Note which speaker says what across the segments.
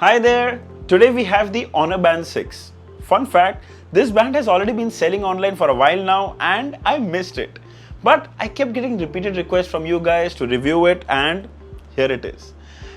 Speaker 1: Hi there! Today we have the Honor Band 6. Fun fact, this band has already been selling online for a while now and I missed it. But I kept getting repeated requests from you guys to review it and here it is.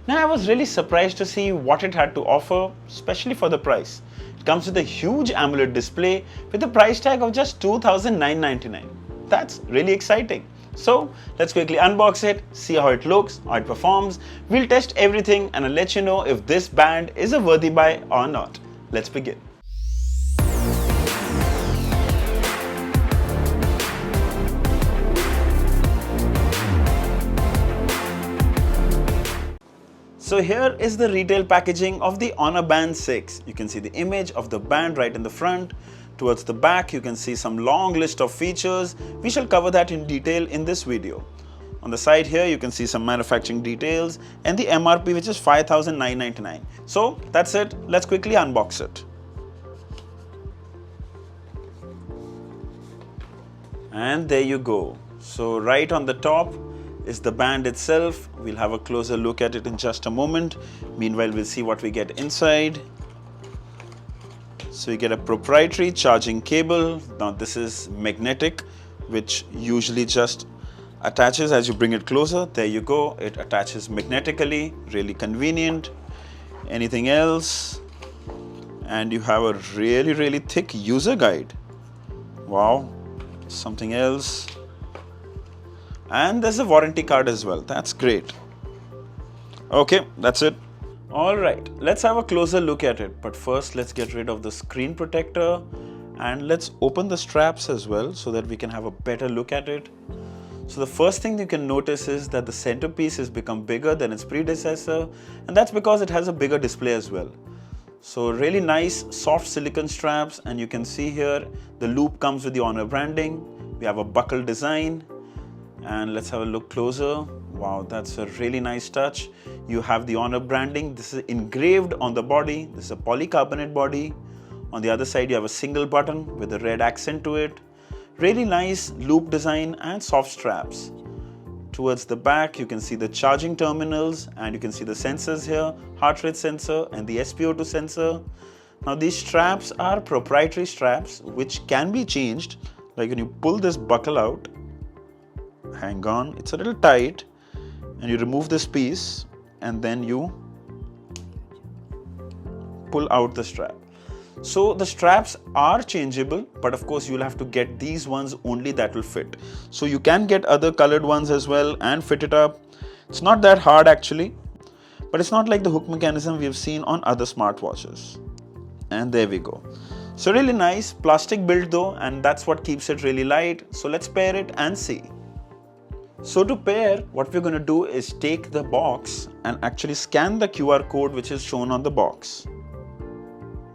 Speaker 1: Now I was really surprised to see what it had to offer, especially for the price. It comes with a huge AMOLED display with a price tag of just $2,999. That's really exciting. So let's quickly unbox it, see how it looks, how it performs. We'll test everything and I'll let you know if this band is a worthy buy or not. Let's begin. So here is the retail packaging of the Honor Band 6. You can see the image of the band right in the front. Towards the back, you can see some long list of features. We shall cover that in detail in this video. On the side here, you can see some manufacturing details and the MRP, which is $5,999. So that's it. Let's quickly unbox it. And there you go. So right on the top is the band itself. We'll have a closer look at it in just a moment. Meanwhile, we'll see what we get inside. So you get a proprietary charging cable. Now this is magnetic, which usually just attaches as you bring it closer. There you go. It attaches magnetically, really convenient. Anything else? And you have a really thick user guide. Wow. Something else. And there's a warranty card as well. That's great. Okay, that's it. Alright, let's have a closer look at it. But first, let's get rid of the screen protector and let's open the straps as well so that we can have a better look at it. So the first thing you can notice is that the centerpiece has become bigger than its predecessor, and that's because it has a bigger display as well. So really nice soft silicone straps, and you can see here the loop comes with the Honor branding. We have a buckle design, and let's have a look closer. Wow, that's a really nice touch. You have the Honor branding. This is engraved on the body. This is a polycarbonate body. On the other side, you have a single button with a red accent to it. Really nice loop design and soft straps. Towards the back, you can see the charging terminals and you can see the sensors here, heart rate sensor and the SpO2 sensor. Now these straps are proprietary straps which can be changed. Like when you pull this buckle out, hang on, it's a little tight, and you remove this piece and then you pull out the strap. So the straps are changeable, but of course you'll have to get these ones only that will fit. So you can get other colored ones as well and fit it up. It's not that hard actually, but it's not like the hook mechanism we've seen on other smartwatches. And there we go. So really nice plastic build though, and that's what keeps it really light. So let's pair it and see. So to pair, what we're going to do is take the box and actually scan the QR code which is shown on the box.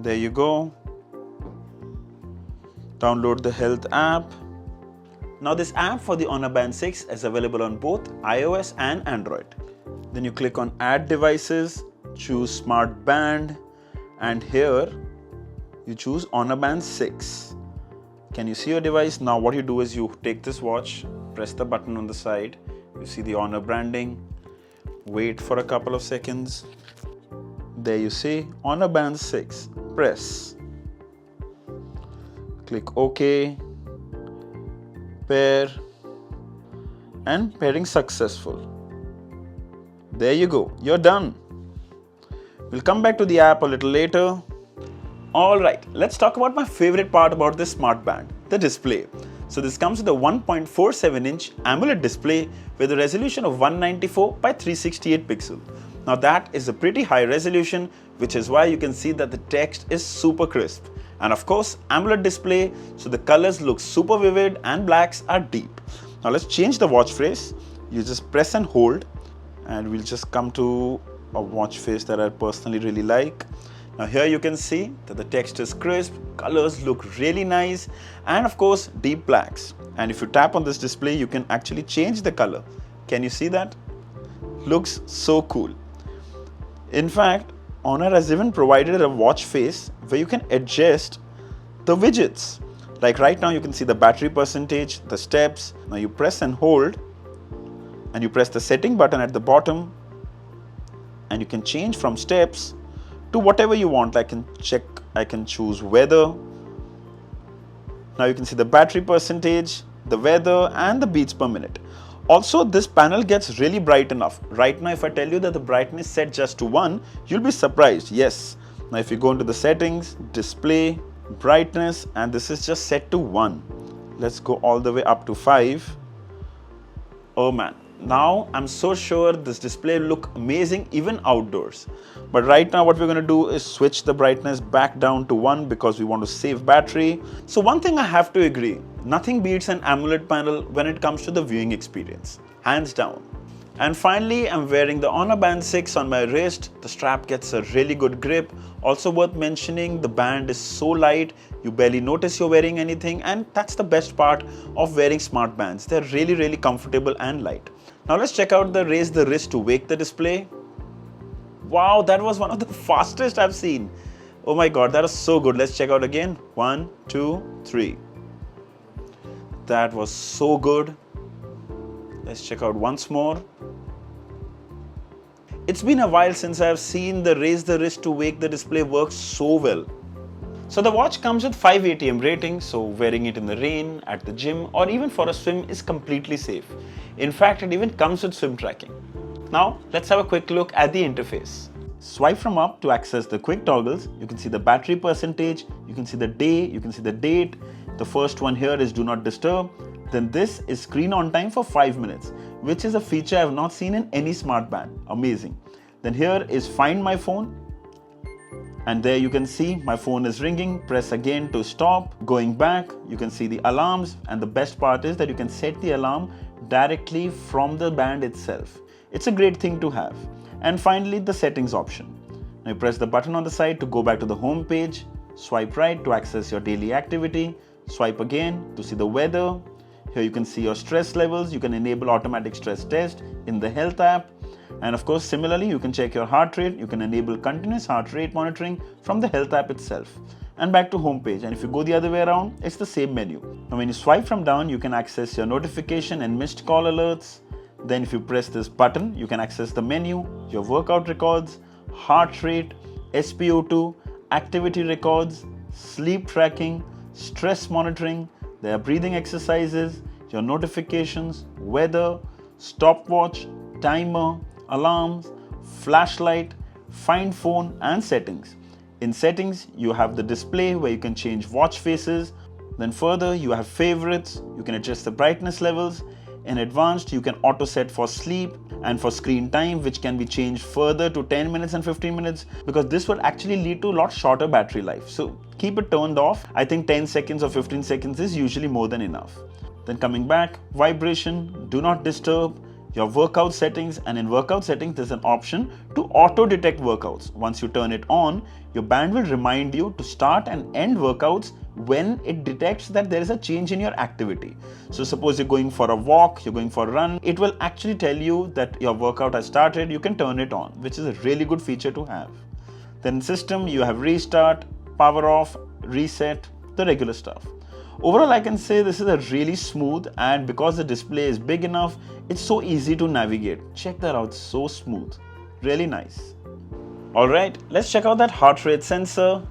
Speaker 1: There you go. Download the Health app. Now this app for the Honor Band 6 is available on both iOS and Android. Then you click on Add Devices, choose SmartBand, and here you choose Honor Band 6. Can you see your device? Now what you do is you take this watch, press the button on the side, you see the Honor branding, wait for a couple of seconds. There you see Honor Band 6, press. Click OK, pair, and pairing successful. There you go, you're done. We'll come back to the app a little later. Alright, let's talk about my favorite part about this SmartBand, the display. So this comes with a 1.47-inch AMOLED display with a resolution of 194 by 368 pixels. Now that is a pretty high resolution, which is why you can see that the text is super crisp. And of course, AMOLED display, so the colors look super vivid and blacks are deep. Now let's change the watch face. You just press and hold, and we'll just come to a watch face that I personally really like. Now here you can see that the text is crisp, colors look really nice, and of course deep blacks. And if you tap on this display, you can actually change the color. Can you see that? Looks so cool. In fact, Honor has even provided a watch face where you can adjust the widgets. Like right now you can see the battery percentage, the steps. Now you press and hold, and you press the setting button at the bottom, and you can change from steps to whatever you want. I can choose weather. Now you can see the battery percentage, the weather and the beats per minute. Also, this panel gets really bright enough. Right now, if I tell you that the brightness set just to 1, you'll be surprised. Yes. Now if you go into the settings, display, brightness, and this is just set to 1. Let's go all the way up to 5. Oh man. Now I'm so sure this display will look amazing even outdoors. But right now what we're going to do is switch the brightness back down to 1 because we want to save battery. So one thing I have to agree, nothing beats an AMOLED panel when it comes to the viewing experience, hands down. And finally, I'm wearing the Hungama Band 6 on my wrist. The strap gets a really good grip. Also worth mentioning, the band is so light, you barely notice you're wearing anything, and that's the best part of wearing smart bands. They're really comfortable and light. Now let's check out the raise the wrist to wake the display. Wow, that was one of the fastest I've seen. Oh my god, that was so good. Let's check out again. 1, 2, 3. That was so good. Let's check out once more. It's been a while since I've seen the raise the wrist to wake the display work so well. So the watch comes with 5 ATM rating, so wearing it in the rain, at the gym, or even for a swim is completely safe. In fact, it even comes with swim tracking. Now, let's have a quick look at the interface. Swipe from up to access the quick toggles. You can see the battery percentage, you can see the day, you can see the date. The first one here is do not disturb. Then this is screen on time for 5 minutes, which is a feature I have not seen in any smart band. Amazing. Then here is find my phone. And there you can see my phone is ringing. Press again to stop. Going back, you can see the alarms. And the best part is that you can set the alarm directly from the band itself. It's a great thing to have. And finally, the settings option. Now you press the button on the side to go back to the home page. Swipe right to access your daily activity. Swipe again to see the weather. Here you can see your stress levels. You can enable automatic stress test in the health app. And of course, similarly, you can check your heart rate. You can enable continuous heart rate monitoring from the health app itself. And back to home page. And if you go the other way around, it's the same menu. Now when you swipe from down, you can access your notification and missed call alerts. Then if you press this button, you can access the menu, your workout records, heart rate, SpO2, activity records, sleep tracking, stress monitoring. There are breathing exercises, your notifications, weather, stopwatch, timer, alarms, flashlight, find phone and settings. In settings, you have the display where you can change watch faces. Then further, you have favorites. You can adjust the brightness levels. In advanced, you can auto set for sleep and for screen time, which can be changed further to 10 minutes and 15 minutes because this would actually lead to a lot shorter battery life. So keep it turned off. I think 10 seconds or 15 seconds is usually more than enough. Then coming back, vibration, do not disturb, your workout settings, and in workout settings, there's an option to auto detect workouts. Once you turn it on, your band will remind you to start and end workouts when it detects that there is a change in your activity. So suppose you're going for a walk, you're going for a run, it will actually tell you that your workout has started. You can turn it on, which is a really good feature to have. Then in system, you have restart, power off, reset, the regular stuff. Overall, I can say this is a really smooth, and because the display is big enough, it's so easy to navigate. Check that out, so smooth, really nice. Alright, let's check out that heart rate sensor.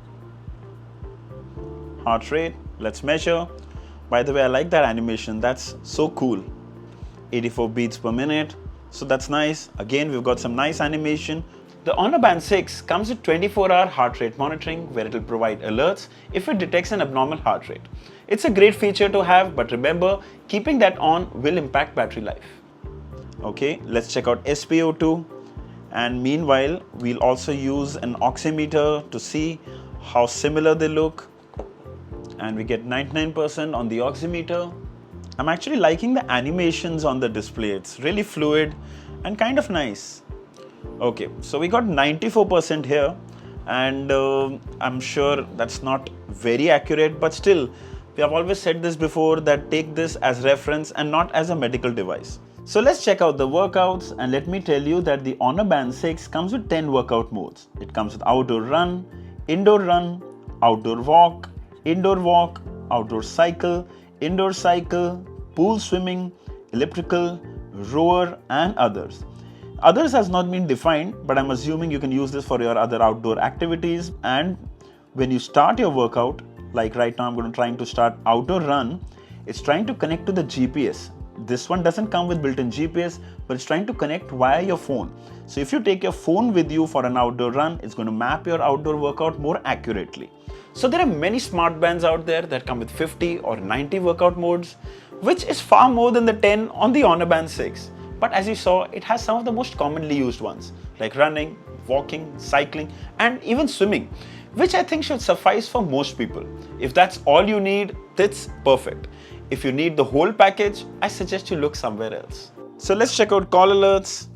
Speaker 1: Heart rate, let's measure. By the way, I like that animation, that's so cool. 84 beats per minute, so that's nice. Again, we've got some nice animation. The Hungama Band 6 comes with 24-hour heart rate monitoring where it will provide alerts if it detects an abnormal heart rate. It's a great feature to have, but remember, keeping that on will impact battery life. Okay, let's check out SpO2, and meanwhile, we'll also use an oximeter to see how similar they look, and we get 99% on the oximeter. I'm actually liking the animations on the display. It's really fluid and kind of nice. Okay, so we got 94% here, and I'm sure that's not very accurate, but still, we have always said this before that take this as reference and not as a medical device. So let's check out the workouts, and let me tell you that the Hungama Band 6 comes with 10 workout modes. It comes with outdoor run, outdoor walk, outdoor cycle, indoor cycle, pool swimming, elliptical, rower and others. Others has not been defined, but I'm assuming you can use this for your other outdoor activities. And when you start your workout, like right now I'm trying to start outdoor run, it's trying to connect to the GPS. This one doesn't come with built-in GPS, but it's trying to connect via your phone. So if you take your phone with you for an outdoor run, it's going to map your outdoor workout more accurately. So there are many smart bands out there that come with 50 or 90 workout modes, which is far more than the 10 on the Hungama Band 6. But as you saw, it has some of the most commonly used ones, like running, walking, cycling, and even swimming, which I think should suffice for most people. If that's all you need, that's perfect. If you need the whole package, I suggest you look somewhere else. So let's check out call alerts.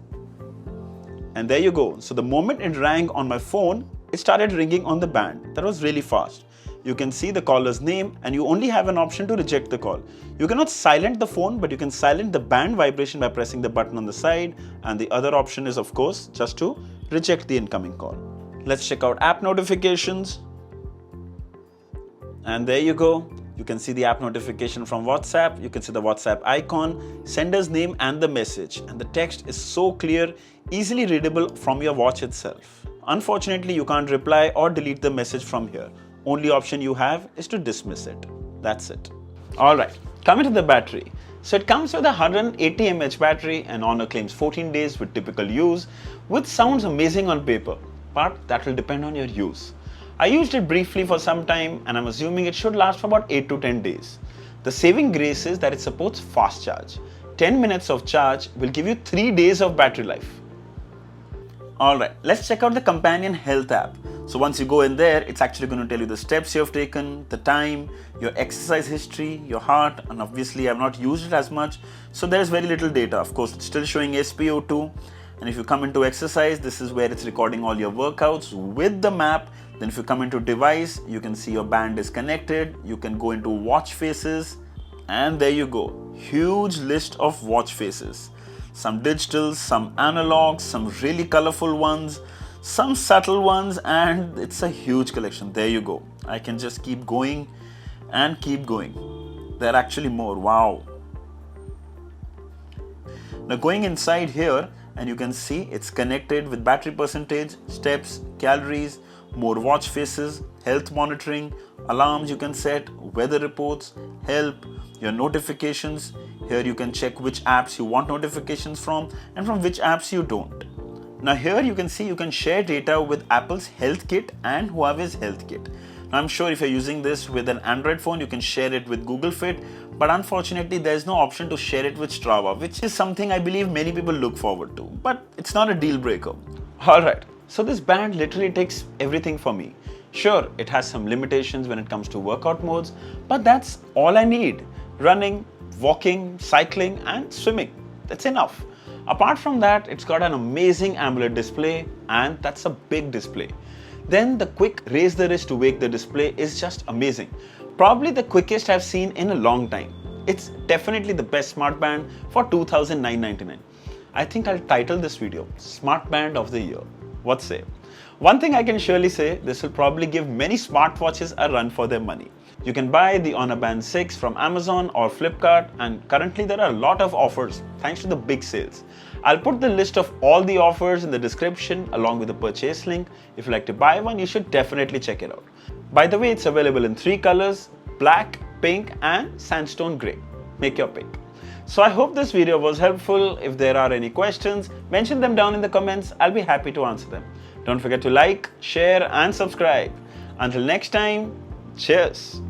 Speaker 1: And there you go. So the moment it rang on my phone, it started ringing on the band. That was really fast. You can see the caller's name and you only have an option to reject the call. You cannot silent the phone, but you can silent the band vibration by pressing the button on the side. And the other option is, of course, just to reject the incoming call. Let's check out app notifications. And there you go. You can see the app notification from WhatsApp. You can see the WhatsApp icon, sender's name and the message. And the text is so clear, easily readable from your watch itself. Unfortunately, you can't reply or delete the message from here. Only option you have is to dismiss it. That's it. Alright, coming to the battery. So it comes with a 180 mAh battery and Honor claims 14 days with typical use, which sounds amazing on paper, but that will depend on your use. I used it briefly for some time and I'm assuming it should last for about 8 to 10 days. The saving grace is that it supports fast charge. 10 minutes of charge will give you 3 days of battery life. Alright, let's check out the companion health app. So once you go in there, it's actually going to tell you the steps you have taken, the time, your exercise history, your heart, and obviously I've not used it as much, so there's very little data. Of course, it's still showing SpO2, and if you come into exercise, this is where it's recording all your workouts with the map. Then if you come into device, you can see your band is connected, you can go into watch faces, and there you go, huge list of watch faces. Some digitals, some analogs, some really colorful ones, some subtle ones, and it's a huge collection. There you go. I can just keep going and keep going. There are actually more. Wow. Now going inside here, and you can see it's connected with battery percentage, steps, calories, more watch faces, health monitoring, alarms you can set, weather reports, help, your notifications. Here you can check which apps you want notifications from and from which apps you don't. Now here you can see you can share data with Apple's Health Kit and Huawei's Health Kit. Now I'm sure if you're using this with an Android phone, you can share it with Google Fit, but unfortunately there's no option to share it with Strava, which is something I believe many people look forward to, but it's not a deal breaker. Alright, so this band literally takes everything for me. Sure, it has some limitations when it comes to workout modes, but that's all I need. Running, walking, cycling and swimming. That's enough. Apart from that, it's got an amazing AMOLED display, and that's a big display. Then the quick raise the wrist to wake the display is just amazing. Probably the quickest I've seen in a long time. It's definitely the best smart band for $2,999. I think I'll title this video Smart Band of the Year. What say? One thing I can surely say, this will probably give many smartwatches a run for their money. You can buy the Hungama Band 6 from Amazon or Flipkart, and currently there are a lot of offers thanks to the big sales. I'll put the list of all the offers in the description along with the purchase link. If you like to buy one, you should definitely check it out. By the way, it's available in 3 colors, black, pink and sandstone grey. Make your pick. So I hope this video was helpful. If there are any questions, mention them down in the comments. I'll be happy to answer them. Don't forget to like, share and subscribe. Until next time, cheers.